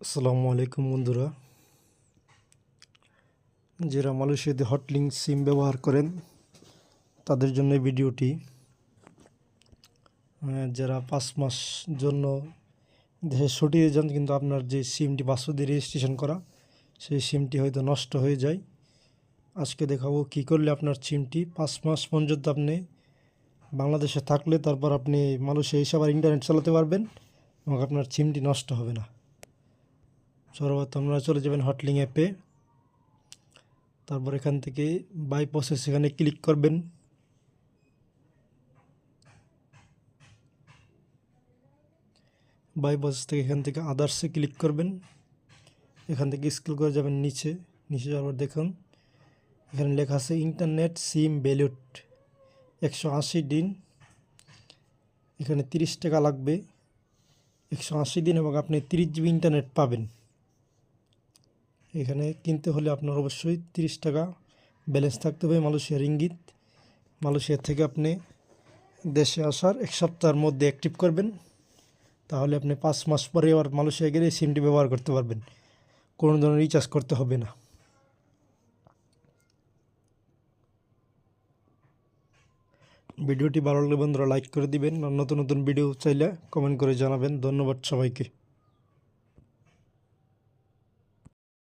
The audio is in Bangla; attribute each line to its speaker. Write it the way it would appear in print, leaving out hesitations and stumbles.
Speaker 1: আসসালামু আলাইকুম বন্ধুরা, যারা মালয়েশিয়াতে হটলিংক সিম ব্যবহার করেন তাদের জন্য এই ভিডিওটি। যারা 5 মাস জন্য দেশে ছুটিয়ে যান কিন্তু আপনার যে সিমটি 500 দিয়ে রেজিস্ট্রেশন করা সেই সিমটি হয়তো নষ্ট হয়ে যায়। আজকে দেখাবো কি করলে আপনার সিমটি 5 মাস পর্যন্ত আপনি বাংলাদেশে থাকলে তারপর আপনি মালয়েশিয়া এসে আবার ইন্টারনেট চালাতে পারবেন এবং আপনার সিমটি নষ্ট হবে না। সর্বপ্রথম আপনারা চলে যাবেন হটলিং অ্যাপে, তারপর এখান থেকে বাই প্রসেস এখানে ক্লিক করবেন। বাই প্রসেস থেকে এখান থেকে আদার্সে ক্লিক করবেন। এখান থেকে স্ক্রল করে যাবেন নিচে যাওয়ার পর দেখুন এখানে লেখা আছে ইন্টারনেট সিম ভ্যালিড 180 দিন। এখানে 30 টাকা লাগবে 180 দিন এবং আপনি 30 জিবি ইন্টারনেট পাবেন। এখানে কিনতে হলে আপনার অবশ্যই 30 টাকা ব্যালেন্স থাকতে হবে মালয়েশিয়া রিঙ্গিত। মালয়েশিয়া থেকে আপনি দেশে আসার 1 সপ্তাহের মধ্যে অ্যাক্টিভ করবেন, তাহলে আপনি 5 মাস পরে আবার মালয়েশিয়া গেলে সিমটি ব্যবহার করতে পারবেন, কোনো ধরনের রিচার্জ করতে হবে না। ভিডিওটি ভালো লাগলে বন্ধুরা লাইক করে দিবেন আর নতুন নতুন ভিডিও চাইলে কমেন্ট করে জানাবেন। ধন্যবাদ সবাইকে।